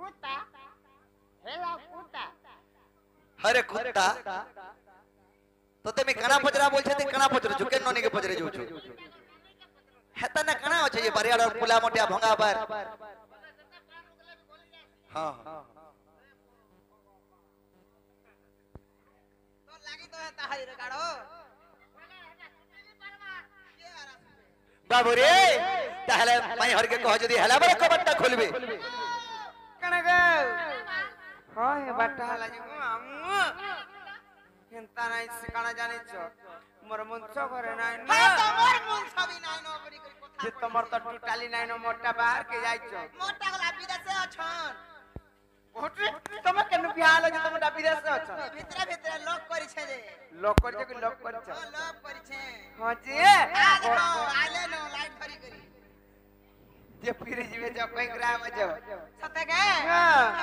कुत्ता हेला कुत्ता अरे कुत्ता तो ते में कणा पचरा बोल छे ते कणा पचरो छु केन ननी के पचरे जो छु हेता ना कणा होछे ये बरियाड और पुला मोटिया भंगा पर हां तो लागी तो हेता हाई रे गाड़ो बाबू रे ताहले माई हर के कह जदी हला बरे कबट्टा खोलबे कण गो हां हे बट्टा हला जे हेंता नाइ से काना जाने छ मोर मुंछ करे नाइ न हां तो मोर मुंछ भी नाइ न बड़ी करी कथा जे तमर त टोटाली नाइ न मोटा बाहर के जाई छ मोटा गला विदेश अछन ओटे तमे केन बिहाल जे तमे विदेश अछन भीतर भीतर लॉक करी छे जे लॉक करी छ लॉक करी छ लॉक करी छे हां जी आले न लाइट भरी करी जे फिर जीवे जो कोई ग्राम जो सते के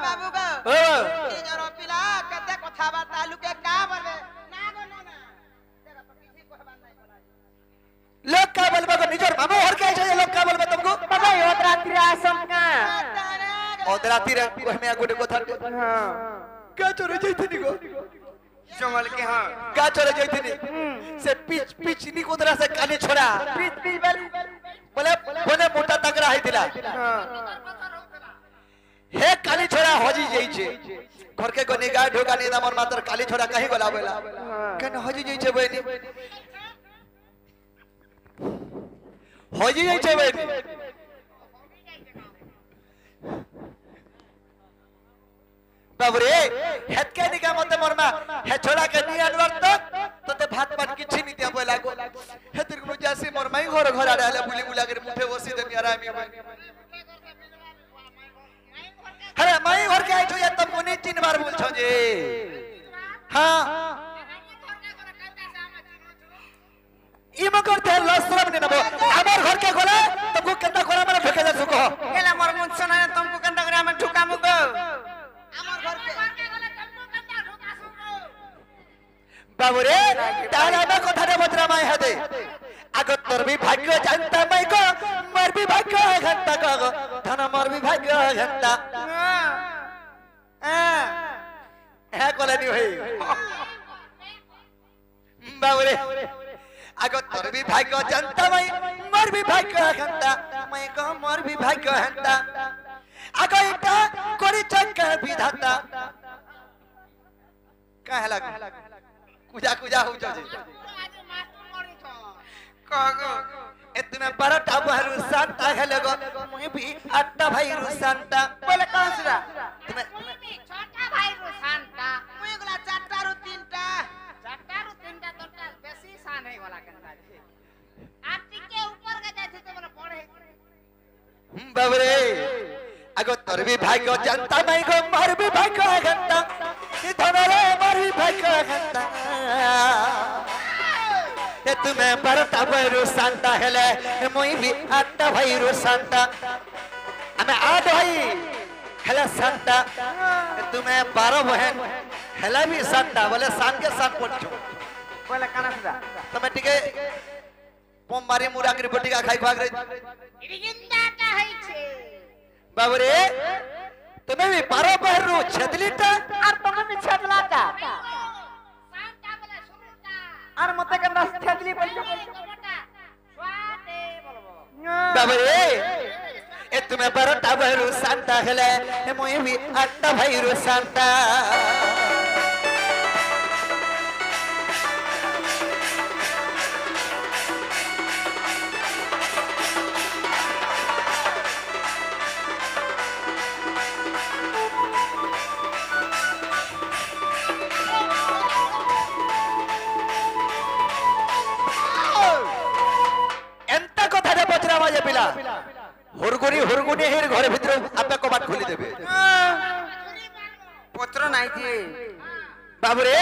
बाबू गो फिर जरो पिला कते कथा बाता लुके का बरबे ना गो ना देखा तो किसी को बात नहीं बोला लोग का बोलबे को निजर मामो हर के छे लोग का बोलबे तुमको बाबा ओदराती आसम का ओदराती रे में गुडे को था हां का चोरे जइथिनी गो जंगल के हां का चोरे जइथिनी से पिच नी कोदरा से काली छोरा पिच बोले बोले मोटा तगड़ा हैतिला हे काली छोरा हजी जई छे घर के गनी गाय ढोका ने हमर मात्र काली छोरा कहीं गलावेला केन हजी जई छे बहनी हजी जई छे बहनी बाबरे हेतके निका मते मरमा हे छोरा के नि अनवर तो ते भात पान किछि नि दिया बोला गो हेतिर को जासी मरमाई घर घर आले बुली बुला के मुठे बसी दे यार आमी अरे माई घर के आइछो या तुमको नि तीन बार बोल छो जे हां इम करते लसरम ने नबो हमर घर के गोला तुमको केता कोरा माने ठके जा सुको केला मोर मुन सुना तुमको केता करे हम ठुका मुको हमर घर के गोला तुमको केता ठुका सुको बाबू रे तारा में कथा रे बजरा माई हदे आगो तोर भी भाग्य जानता मैं को मर भी भाग्य घंटा को धन मर भी भाग्य घंटा है कोले नी होई बाबू रे आगो तोर भी भाग्य जानता मैं मर भी भाग्य घंटा मैं को मर भी भाग्य घंटा आगो इटा कोरी चक्का विधाता कहला कुजा कुजा हो जाजे कागो इतने बड़ा बहरू संता है लगो मैं भी अट्टा भाई रुसंता बोले कौन सा तुम्हें छोटा भाई रुसंता मैं गोला चारटा रु तीनटा तोटा बेसी सान है वाला कंदा आटी के ऊपर के जाथे तो बोले पढ़े बाबरे आगो तोर भी भाग्य जनता मैं को मर भी भाग्य घंटा धनरे मर भी भाग्य घंटा ए तुम्हें बरता भैरू सांता हेले मोई भी आटा भैरू सांता हमें आठ भाई हेले सांता तुम्हें 12 बहन हेले भी सांता बोले सान के साथ पड़छो बोले काना सुदा तुम्हें टिके पम मारी मुरा के बटिका खाई भाग रे जिंदा का है छे बाबरे तुम्हें भी 12 बहरू छदलीटा और तुम्हें भी छदलाटा और मते कंदा छदली बोलछो स्वाते बोलबो बाबरे ए तुम्हें बरटा भैरू सांता हेले मोई भी अट्टा भैरू सांता हुरगुनी हिर घर भीतर आपे कबाट खोली देबे पत्र नाही जे बाबू रे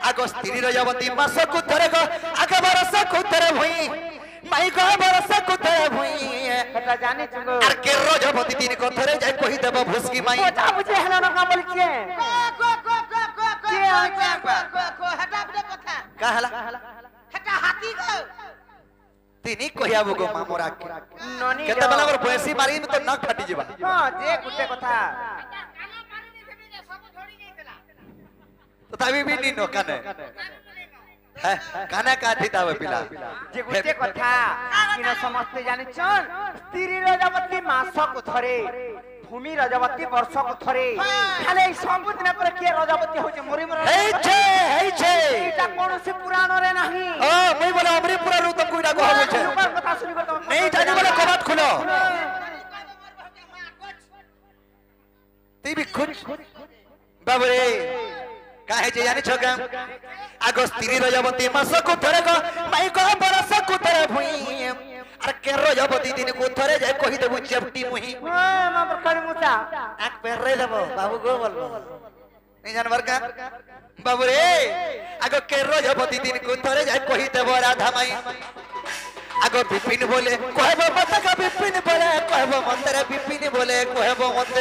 आगो स्त्री रजवती मास को थरे को आगे बरस को थरे भई माई को बरस को थरे भई एटा जाने छगो आर के रजवती दिन को थरे जाय कहि देबो भुसकी माई ओटा बुझे हला न का बोल छिए को हटा बे कथा का हला हटा हाथी गो तिनी कहिया बगो मामोरा के ननी केते बला पर भैंसी मारी में तो नख फाटी जेबा हां जे गुटे कथा तथापि भी नी नो काने काने का थी तावे पिला जे गुटे कथा किन समस्त जानिछन स्त्री रजवती मासक थरे भूमि रजवती वर्षक थरे खाले सब दिन पर के रजवती होचे मोरी मोर हेइ छे एटा कोनोसी पुराण रे नाही ओ मैं बोला अमरी पुराण रू तुमको इडा कह बोल छे ऊपर कथा सुनि कर तुम नहीं जानी बोला कबात खुलो ती भी खुश बाबरे काहे जे जानि छका आगो स्त्री रजवती मासक थरे को माई को बरसक थरे भुई अरे के रजवती दिन को थरे जाय कहि देबु चपटी मुही मा बखड़ मुसा आक पेर रे देबो बाबू गो बोलबो नहीं जानवर का बाबू रे आगो के रजवती दिन को थरे जाय कहि देबो राधा माई आगो विपिन बोले कहबो मत का विपिन बोले कहबो मंदर विपिन बोले कहबो मत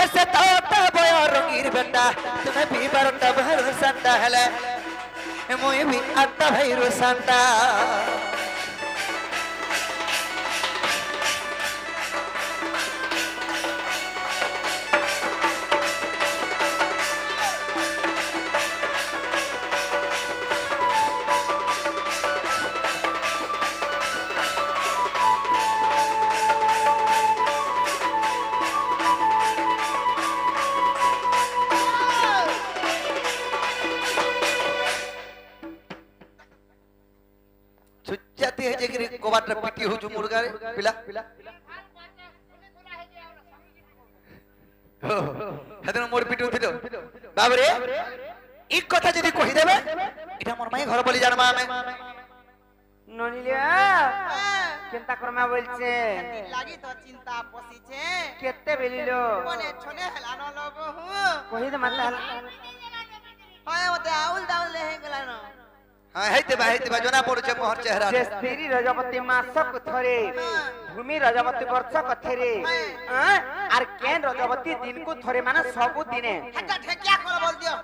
ऐसे ताता बया रंगीर बेटा तुम्हें भी बरता भर संता हले मोई भी अत्ता भैरु संता जाती है जेगिरी कोबाटर पिटी हो जो मुर्गा रे पिला हेदन मोर पिटी उथिलो बाबू रे एक कथा जदी कहि देबे इटा मोर माई घर बोली जानबा हमें ननिलिया चिंता करमा बोलछे लागी तो चिंता पसीछे केते बेलिलो कोने छने हला न लबो हु कहि दे माता हाय ओते आउल दाउल ले गेला न हां हेते बा जना पड़छे मोहर चेहरा जे स्त्री रजवती मासक थरे भूमि रजवती वर्षक थरे आर केन रजवती दिन को थरे माने सब दिने हटा ठेकिया कर बोल दियो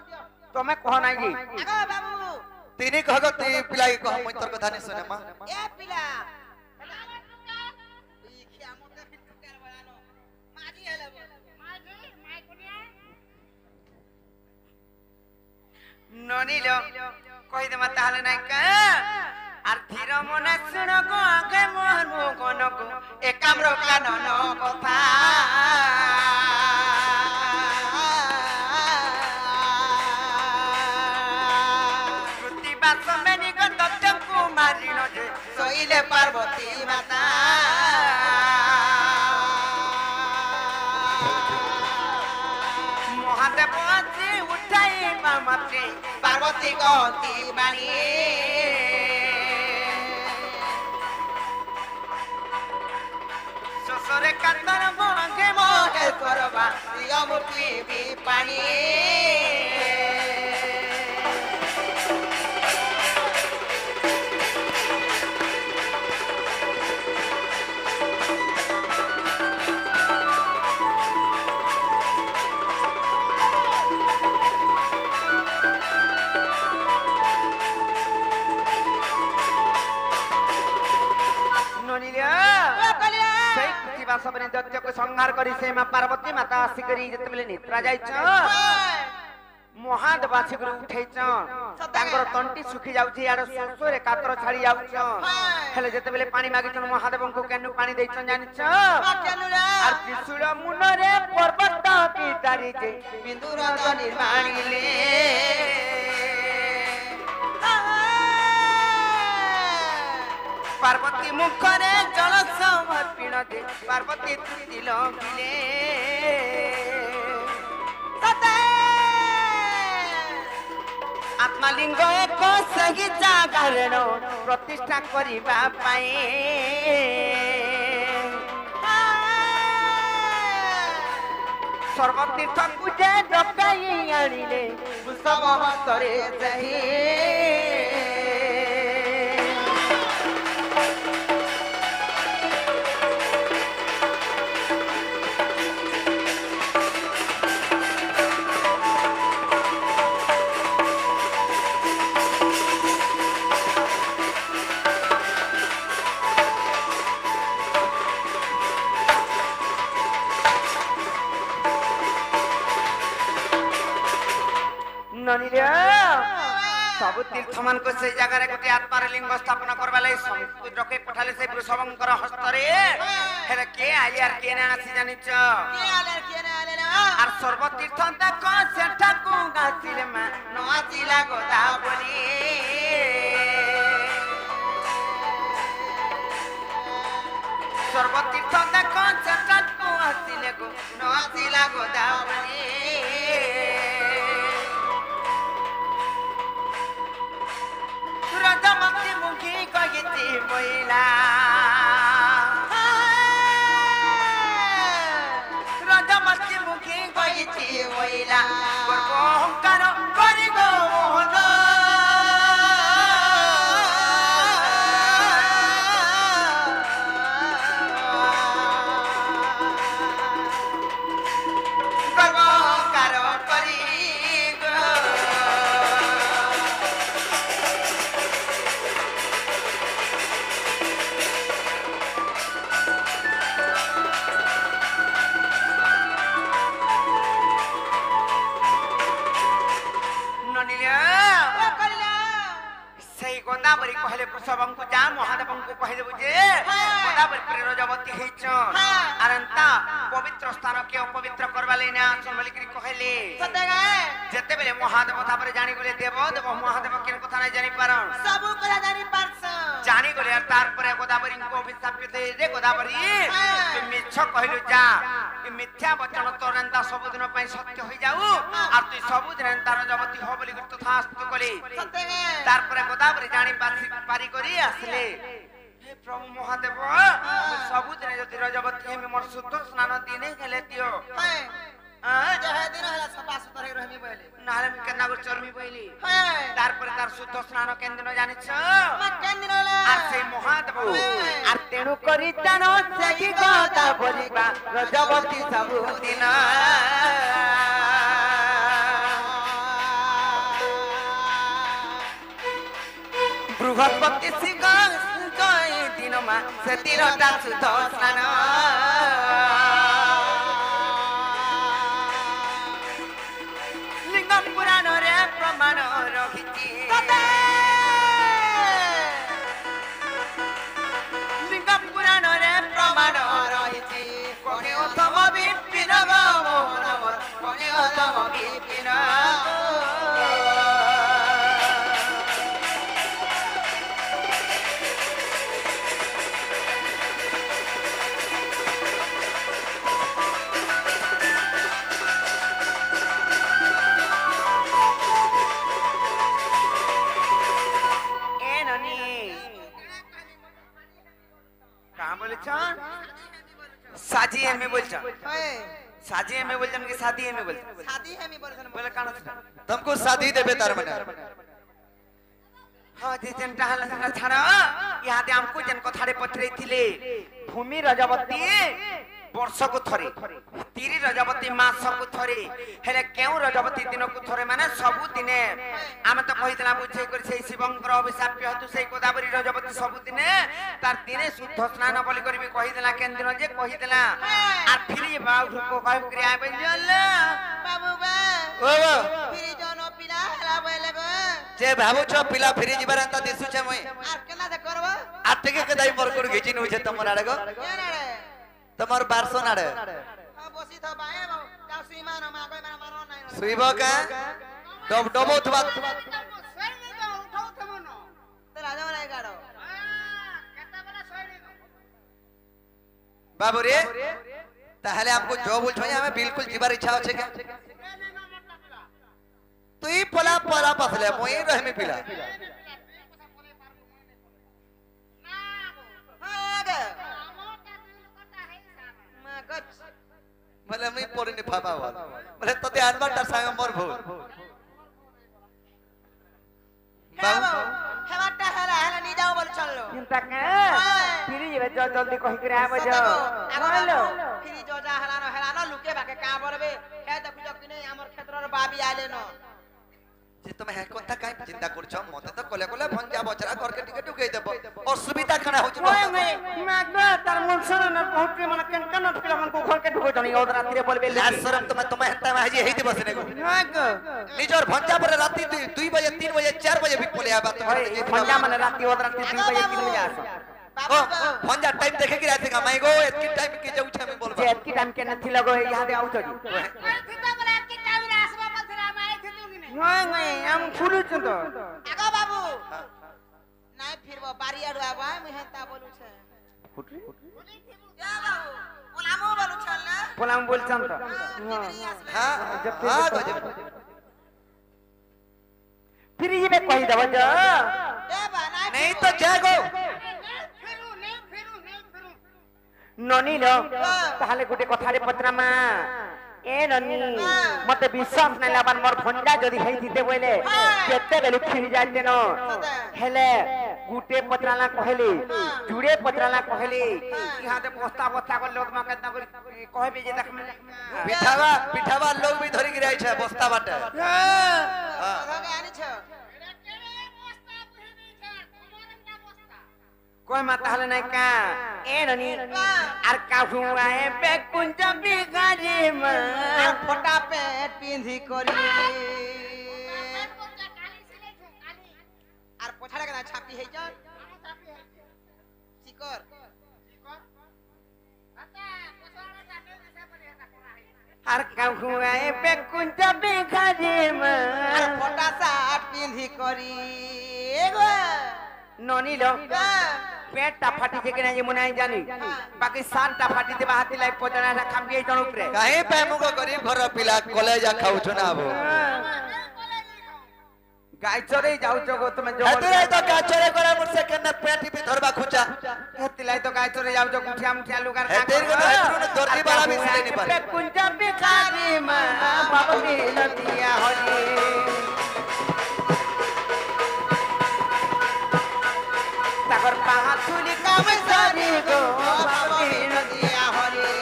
तमे कह नाही जी आगो बाबू तिनी कहगो ती पिला के कह मैं तोर कथा नहीं सुने मां ए पिला ई खिया मोते फिटकर बयानो माजी हेले माजी माई कोनिया ननिलो कहि दे माता हले नाही का आर धीर मने सुन को आगे मोहन मो कोन को एकाम्र कानन कथा श्रुति बासमेनी को तत्व कुमारी न जे सोइले पार्वती माता महादेव आसी उठाई मामाते पार्वती गति बाणी ससुरे कातर मोगे मोहे करबा यमुती भी पानी सबने दैत्य को संहार करी से मां पार्वती माता आसी करी जते बेले निद्रा जाइछ महाद बाछि गुरु उठैछ तांकर तंटी सुखी जाउछि यार सोसोरे कातर छाड़ी जाउछ हेले जते बेले पानी मागिछन महादेव को केनु पानी दैछन जानिछ आर त्रिशूल मुनरे पर्वत की तारी जे बिंदुर निर्माणिले पार्वती मुखरे जल समर्पिण दे पार्वती तुति लंघिले आत्मालिंग एक सही जागरण प्रतिष्ठा करिबा पाए सर्वतीर्थ पूजे डकाई आनिले सब हस्तरे सही ननिले सब तीर्थ मान को से जगह रे गोटे आत्मार लिंग स्थापना करबा लै समुद्र के पठाले से वृषभंकर हस्तरे हेरे के आली आर के ना आसी जानिच के आले ना आर सर्व तीर्थ तक सेठा को गासिले मा नआसिला गोदा बोली सर्व तीर्थ तक सेठा को आसिले गो नआसिला गोदा बोली रजमती मुखी कहिती महिला रजमती मुखी कहिती महिला गर्व अहंकार करि गो मोहन गर्व अहंकार करि गोदावरी कहले पुष्पम को जा महादेवम को कह देबु जे गोदावरी पर रजवती हिच अरंता पवित्र स्थान के अपवित्र करबा लेना सुनमलिकरी कहले सतेगा जते बेले महादेव तापर जानि गले देव देव महादेव केन कथा नै जानि पारन सब कथा जानि पारस जानि गले और तार पर गोदावरी को अभिशाप दे रे गोदावरी तू मिछ कहलु जा कि मिथ्या वचन तोरंता सब दिन पई सत्य होई जाऊ और तू सब दिन तार रजवती हो बोली तथास्तु कले सतेगा तार पर गोदावरी जानि पारी करी आसले हे प्रभु महादेव सब दिन जति रजवती में मोर शुद्ध स्नान दिने गेले दियो जहे दिन हला सफा सुतरे रहमी बोले नाले में केना गो चर्मी बोली तार पर तार शुद्ध स्नान केन दिन जानि छ मैं केन दिन होला आर से महादेव आर तेनु करी तानो सेगी गोदा बोलिबा रजवती सब दिन बृहस्पति सिंह जय दिनमा से तीरटा शुद्ध स्नान लिंग पुराण रे प्रमाण रहिति लिंग पुराण रे प्रमाण रहिति कोने उत्तम विपिन मोहन कोने उत्तम विपिन साजी है में बोलछन साजी है में बोलछन कि शादी है में बोलछन शादी है मी बोलछन बोले कान तुमको शादी देबे तार मने हां जे जन टहल छाड़ा यहाँ दे हमको जन कथारे पठरे थिले भूमि रजवती वर्ष को थरे तीरी रजवती मास को थरे हेले केउ रजवती दिन को थरे माने सब दिने आमे तो कहितला बुझे कर से शिवंकर अभिशाप हेतु से गोदावरी रजवती सब दिने तार दिने शुद्ध स्नान बोली करबी कहितला केन दिन जे कहितला आ फिरी बाबू को कह क्रिया बजल बाबू बा ओ फिरी जनो पिला हला बोले गो जे भाबु छ पिला फिरी जिबार अंता दिसु छ मय आर केना दे करबो आटके के दाई मोर कोड घिचिन होय छ तमर आडे गो केना रे तमर 1200 नाडे हां बसी थ बाए बाबू जा सीमा न मागो माने मारो नै सुइबो का डब डबो थबा सोई नै तो उठाउ थमो न त राजा वाला गाडो केता बला सोई नै बाबू रे ताहले हमको जो बोल छ हमें बिल्कुल जिबार इच्छा होछे के तू ही पला पला पसले मोई रहमी पिला भले मैं पोरे ने फाबा वाल भले तते आनबा ता संग मोर भूल बाबू हेवाटा हला हला नी जाओ बोल चलो चिंता के फिरी जेबे जल्दी कहि करे आबे जो हेलो फिरी जो जा हला न लुके बाके का बोलबे हे देखु जो कि नै हमर क्षेत्र रे बाबी आले न যে তুমি হ্যাঁ কথা কাই চিন্তা করছ মতে তো কলে কলে ভঞ্জা বছরা ঘরকে টিকে ঢুকাই দেব অসুবিধা কানা হচ্ছে ওই মা তার মন শরণ বহুত মানে কেন কেন পিলা মন কো ঘরকে ঢুকাই দনি ওদ রাত্রে বলবে লাজ শরম তুমি হেতা মাজি হেইতে বসে নেগো নিজর ভঞ্জা পরে রাতি 2 বাজে 3 বাজে 4 বাজে ভিক পলে আবা তোমার ভঞ্জা মানে রাতি ওদ রাত্রে 2 বাজে 3 বাজে আসো ओ भंजा टाइम देखे कि रहते का मैं गो एतकी टाइम के जाऊ छे मैं बोलबा जे एतकी टाइम के न थिला गो यहाँ दे आउ छजी थिता बोले एतकी टाइम रे आसबा पथरा माय थितु कि नै नहीं हम फुलु छु तो आगो बाबू নাই ফিরবো বাড়ি আড়ু আবা আমি হেতা বলু ছে फुटरी যা বাবু পোলামো বলু ছল না पोलाम बोलछन तो हां हां गजब फिर ये मैं कहि दब जो এ বা নাই नहीं तो जागो ननी लो ताहले गुटे कथारे पत्रमा ए ननी मते विश्वास नै लाबान मोर भंडा जदी हेई दिते बोले केते बेलु फिर जाते न हेले गुटे पत्राला कहले जुड़े पत्राला कहले यहां दे बस्ता बस्ता कर लोग मा केतना कर कहबे जे देख पिठावा लोग भी धरि गिराई छे बस्ता बाटे हां आनी छ कोई माता हले नहीं का ए ननी आर का हुआ है पे कुंज बिगाड़ी में फोटा पेट पिंधी करी আর পোছাড়া কেন ছাপি হই যা চিকর आर का हुआ है पे कुंज बिगाड़ी में আর ফটা শার্ট পিंधी करी এগো ननी लो पेटटा फाटी जे केना जे मुनाई जानी बाकी सानटा फाटी दे हाथी लाई पदना रा खाम्बी जण ऊपरे काहे पैमुग गरीब घर पिला कॉलेज खाउ छ ना अब गाय चरे जाउ जगो तुम जो हेतरे तो गाचरे करे मुसे केना पेटी भी धरबा खुचा हेती लाई तो गाय चरे जाउ जो मुठिया मुठिया लुगार हेतेर को हेतरु न दर्दी वाला भी सिले नहीं पारे कुंज बिखारी में बाबली नदिया होली ताकर पाहा तुली काम सारी गो बाबली नदिया होली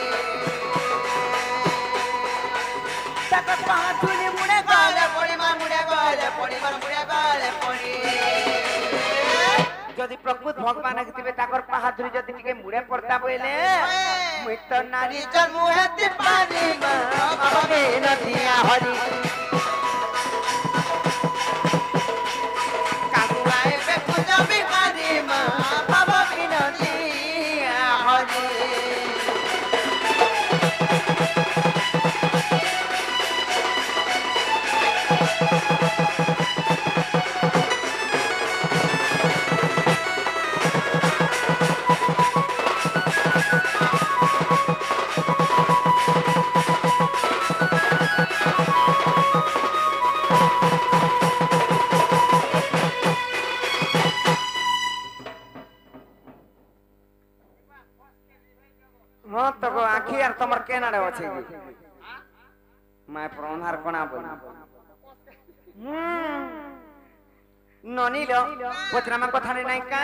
ताकर पाहा तुली मुड़े गले पड़ी मार मुड़े गले पड़ी मार मुड़े गले पड़ी जदि प्रकृत भगवान आखिथिबे ताकर पाहा तुली जदि टिके मुड़े पड़ता बोले मुई तो नारी जन्म हेती पानी में बाबली नदिया होली हाँ तो आखी यार तुम्हार केना रे अछि मैं प्रोनहार कोना बोल ननी लो पत्रमा कथा नै का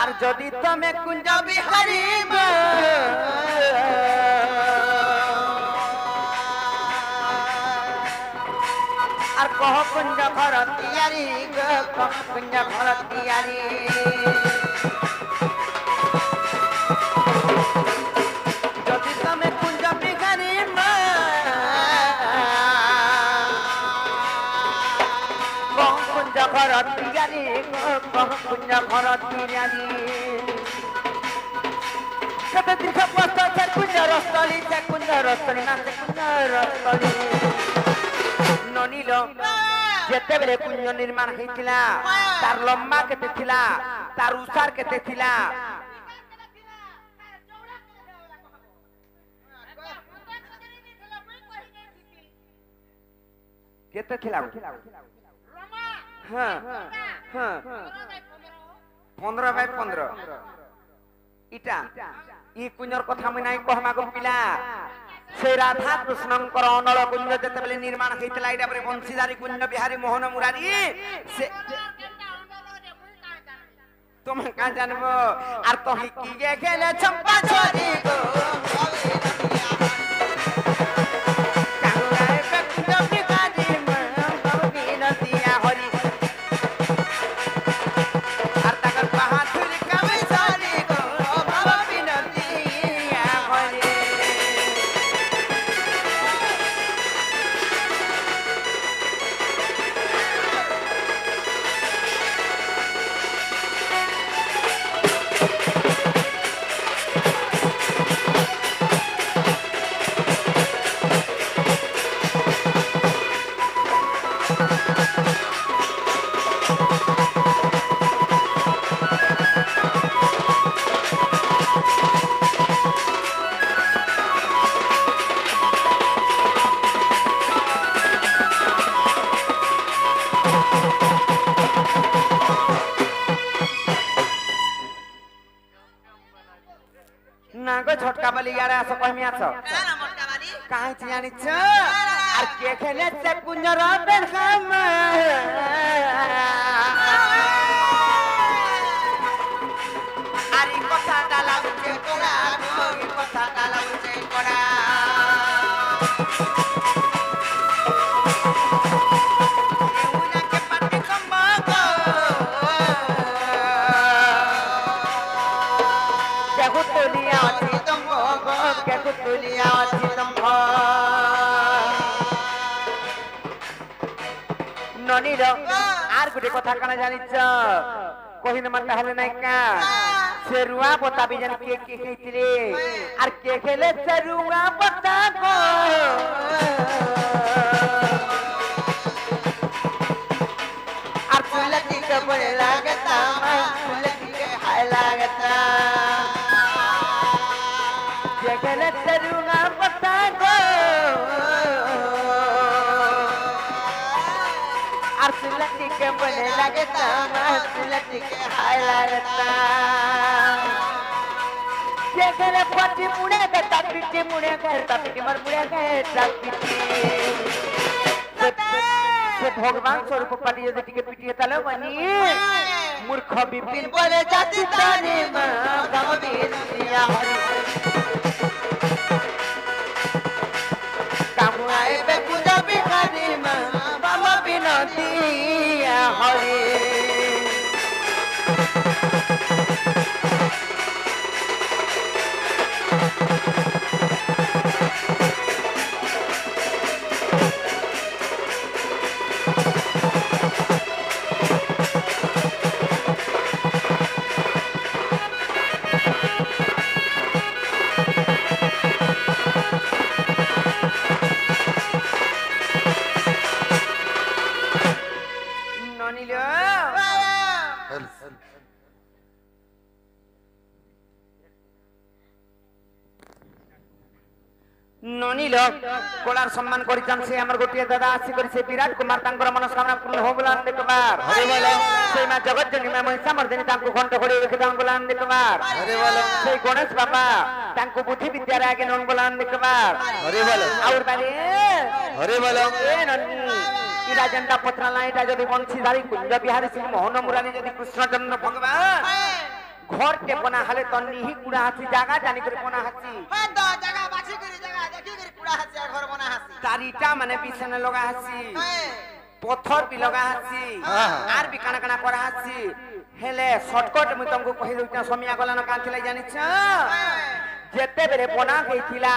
आर जदी तमे कुंज बिहारी में आर कह कुंज घर तियारी कह कुंज घर तियारी कुंज घर तियारी कते दीर्घ पस्त से कुंज रस्तली ना से कुंज रस्तली ननी लो जेते बेले कुंज निर्माण हेतिला तार लम्बा केते थिला तार उसार केते थिला केते थिला हाँ हाँ 15/15 इटा ई कुंजर कथा मैं नाही कहमा को पिला से राधा कृष्णंकर अनल कुंज जते बेले निर्माण हेतिला इटा परे बंशीधारी कुंज बिहारी मोहन मुरारी से तुम का जानबो आर तो ही किए गेले चंपा छोरी गो कांगुराए पे कुंज बिहारी में बाबी नदिया बाली यारे आसो कहमी आसो काना मोटा वाली काहे जानिछ आर के खेले से कुंजर बेरखाम आरी কথা ডালা উঠে কোড়া গো কথা ডালা উঠে কোড়া ननीर आर गुटे कथा काना जानिछ कहिन मन हले नै का सेरुआ बता भी जन के कहितले आर के खेले सेरुआ बता को आर फुलती के बड़े लागता फुलती के हाय लागता के खेले सेरुआ बता को फुलती के बड़े लगता फुलती के हाय लगता ये करे पति मुड़े करता पिटी मुड़े करता पिटी मर मुड़े करता पिटी से भगवान स्वरूप पति यदि टिके पिटी तले बनी मूर्ख बिपिन बोले जाति ताने मां गंभीर दिया हरि कामु आए बे पूजा बिहारी मां बाबा दिया हरे ननील कोलार सम्मान करितन से हमर गोटिया दादा आसी करि से विराट कुमार तांकर मनस्कामना पूर्ण हो बोला आनंद कुमार हरे बोलो से मा जगत जननी मा महिषा मर्दिनी तांको घंट घोड़ी रखि दान बोला आनंद कुमार हरे बोलो से गणेश बाबा तांको बुद्धि विद्या रे आगे नन बोला आनंद कुमार हरे बोलो और बारे हरे बोलो ए ननी इरा जंडा पत्रा लाइटा जदी बंशीधारी कुंज बिहारी सिंह मोहन मुरारी जदी कृष्णचंद्र भगवान घर के बना हले तन्नी ही कुड़ा हाथी जागा जानी करे बना हाथी हां तो जगह बाछी करी जगह देखी करी कुड़ा हाथी घर बना हाथी तारीटा माने बिछने लगा हाथी पत्थर भी लगा हाथी आर भी काना काना कर हाथी हेले शॉर्टकट में तुमको कहि दउता समिया गला न कांथिला जानि छ जेते बेले बना गइथिला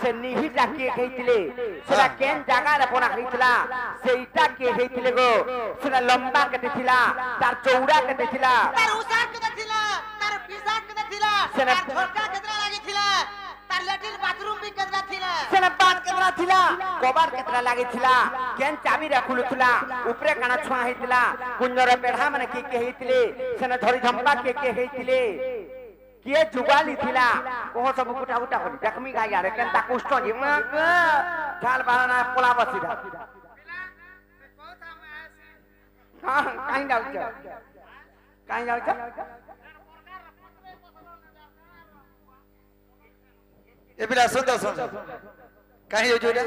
से निही जाके गइथिले सेला केन जागा रे बना गइथिला से इटा के गइथिले गो सेला लंबा केते थिला तार चौड़ा केते थिला तार उसार केते थिला तार पिसाक केते थिला तार झोरका केतरा लागि थिला तार लैट्रिन बाथरूम भी केतरा थिला सेना पान केतरा थिला कबार केतरा लागि थिला केन चाबी रखुल थिला ऊपरे काना छुआ हेतिला कुंजर पेढ़ा माने के हेतिले सेना धरी झंपा के हेतिले के जुगाली थिला ओहो सब गुटा गुटा हो जखमी गाय यार केनता कुष्ठ जिमा झाल बाना पोला बसीदा हां काई जाउ छ ए बिला सुन कहीं हो जोड़ा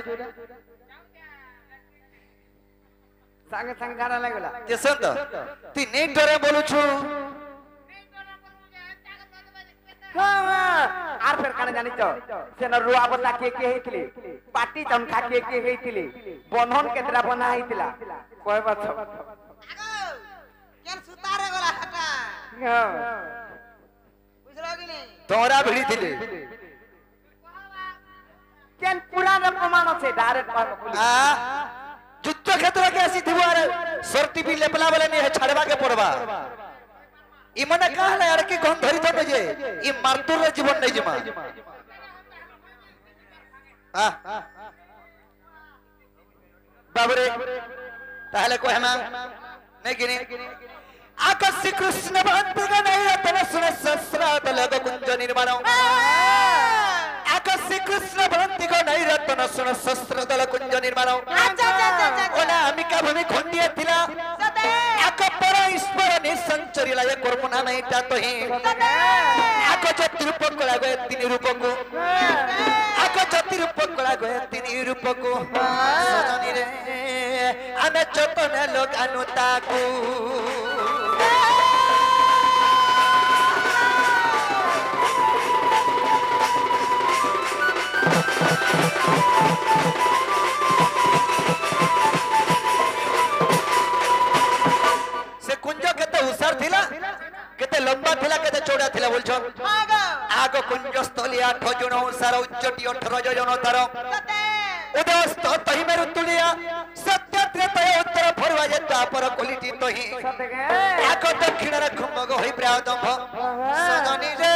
संगे संग गाना लागला ते सुन तो ती नेट डरे बोलू छु आर फेर काने जानि छ सेन रुआ बता के हेतिले पाटी चमखा के हेतिले बंधन केतरा बना हेतिला कोय बात आगो केन सुतारे गला हटा बुझलो कि नहीं तोरा भिड़ी थिले केन पुराना प्रमाण छे डायरेक्ट आ जुत्त क्षेत्र के आसी थिबो अरे सर्टी भी लेपला वाला नहीं है छाड़वा के पड़वा ई मने कहले यार के गन धरि तो जे ई मारतुर रे जीवन नहीं जमा हां बाबरे ताहले को हमा नहीं गिनी आकाश श्री कृष्ण भक्ति का नहीं तन सुन सहस्रात लग कुंज निर्माण आकाश श्री कृष्ण भक्ति को नहीं रतन सुन सहस्रात लग कुंज निर्माण ओला अमिका भूमि खंडिया थिला आका पर ईश्वर निसंचरी लाय कर्म नाम एटा तो ही आका जो रूप को लागे तीन रूप को आगे तीन रूप को सजनी रे आमे चतन लगानु ताकू से कुंज केते उसार थिला केते लंबा थिला केते चौड़ा थिला बोलछो आगो कुंज स्थली 8 जण उसार उच्चटी 18 जण तार उदस्त तही मेरु तुलिया सत्य त्रेतय उत्तर फरवा जे तापर क्वालिटी तही आगो दक्षिण रे खुमग होई प्रादंभ सजनी रे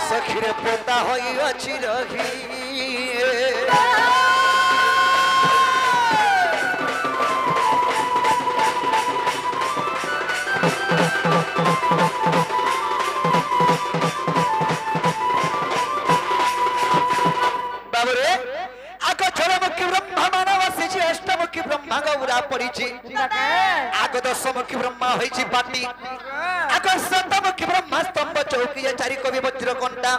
सखीरे पोता होई अछि रही बाबरे आको छलमुखी ब्रह्मा मानवसी अष्टमुखी ब्रह्मा गौरा पड़ीची आको दशमुखी ब्रह्मा होईची पाटी आको शतमुखी ब्रह्मा स्तंभ चौकी चारि कवि वज्र कंटा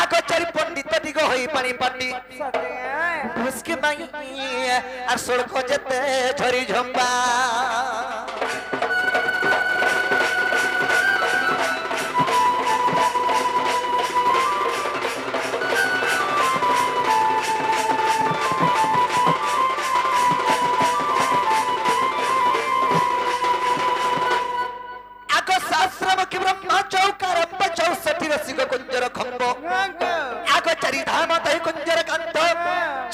आको चारि पंडित दिग होई पानी पाटी उसके बाई आ सड़क जेते झरी झंबा कुंजर खंब आगो चारि धाम तही कुंजर कांत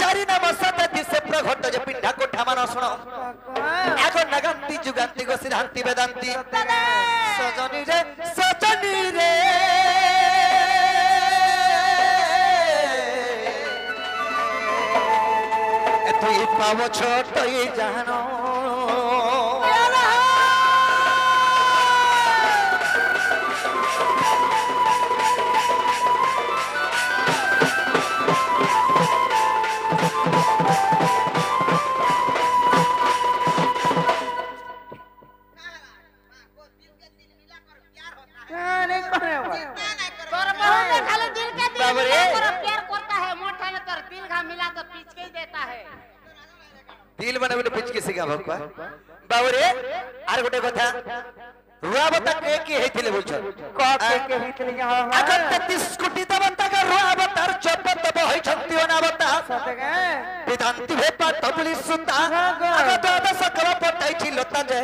चारि नाम सत दिसे प्रघट जे पिंडा कोठा मान सुनो आगो नगंती जुगंती गो सिद्धांति वेदांती सजनी रे तुई पावो छोट ई जानो दिल बने बने पिच के सिगा भक्का बाबरे आर गोटे कथा रुआबता के हेथिले बोलछ के हेथिले अगर 33 कोटी दबता का रुआबतार चपत बहै छक्ति अनाबता वेदांती भे पाठ पुलिस सुता अगर द्वादश कला पटाई छी लता जे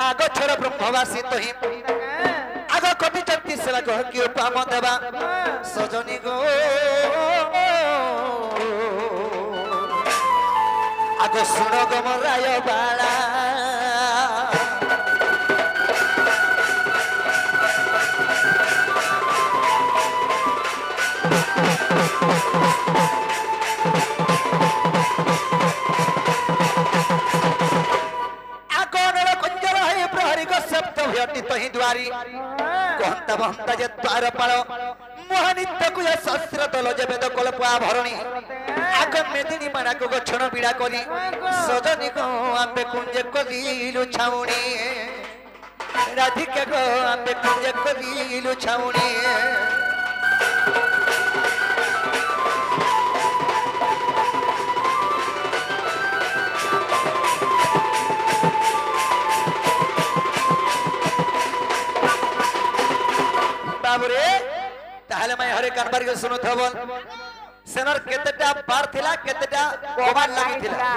आगो छोर ब्रह्मवासी तोहि आगो कोटि चक्ति सेवा कह कि पाम देबा सजनी गो आगो सुनो गमराय बाला आगो कुंजर है प्रहरी को सप्त भयटी तही द्वारी कहता बहता जे द्वार पाल मोहनित्य को शस्त्र दल जे वेद कल्प आभरणी आग मेदिनी माना को गछण बिड़ा कली सजनी को आंबे कुंजे कलिलु छाउणी राधिका को आंबे कुंजे कलिलु छाउणी बाबरे ताहले मैं हरे कानबार के सुनो थबल सेनर केतेटा बार थिला केतेटा कबार लागि थिला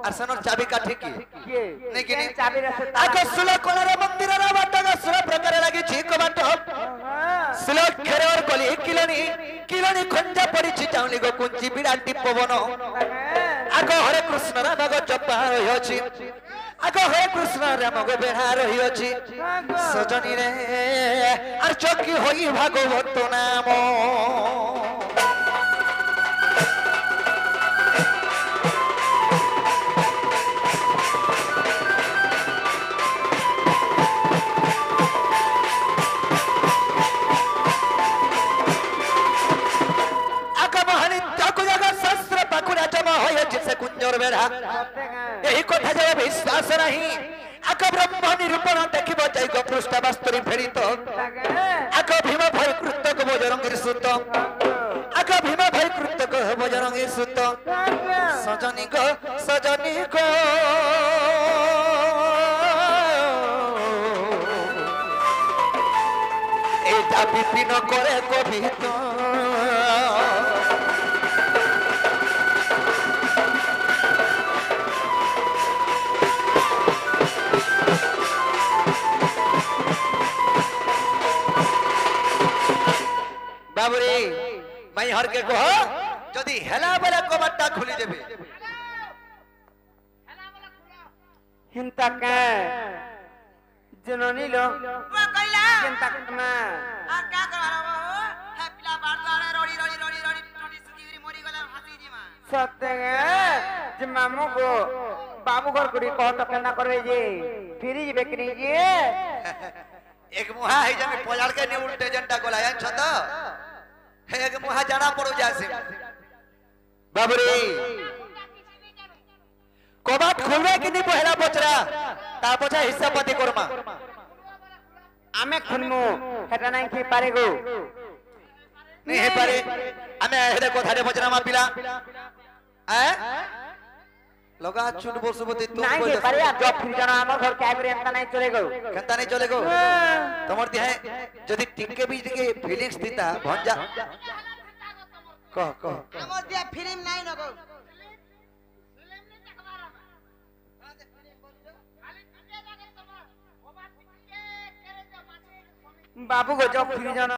और सेनर चाबी काठी की नहीं कि चाबी रसे आको सुलो कोलारे मंदिर रा बाटा सुलो प्रकार लागि छी कबाट सुलो खेरे और गली किलनी खंजा पड़ी छी चाउली गो कुंची बिराटी पवन आको हरे कृष्ण राम गो चपा होछि आको हरे कृष्ण राम गो बेहा रही अछि सजनी रे और चौकी होई भागवत नाम से कुंजर बेड़ा यही कथा जब विश्वास नहीं आक ब्रह्म निरूपण देखिब जाइगो पृष्ठबास्तरी फेरित आग भीम भय कृतक बजरंगीर सुत आग भीम भय कृतक बजरंगीर सुत सजनी गो এটা বিপিন করে কবিত बाबूरे मैं हर के कह जदि हेला बेला कबाटा खुली देबे हिंता के जननी लो वो कइला चिंता में आ का करवारो हो है पिला बारदारे रोड़ी रोड़ी रोड़ी रोड़ी टोटी सुजीरी मोरी गला फांसी जीमा सत्य जे मामू को बाबू घर कुड़ी कह तो करना करवे जी फिर जी बेकरी जी एक मुहा है जमे पजाड़ के ने उल्टे जंटा को लायन छ तो एक मुहा जाना पड़ो जासे बाबूरे कबाट खुलवे कि नहीं पहला पचरा ता पछा हिस्सा पति करमा आमे खुनमु हेटा नहीं खी पारे गो नहीं हे पारे आमे हेडे कोठारे पचरा मा पिला लगा चुन बसुपति तुम नहीं के पारे आप जब फिर जाना हमर घर के आइबरे एंता नहीं चलेगो केंता नहीं चलेगो तमर दिहे जदि टिके बीच के फीलिंग्स दिता भंजा कह हमर दिया फिल्म नहीं नको बाबू को जब फिर जाना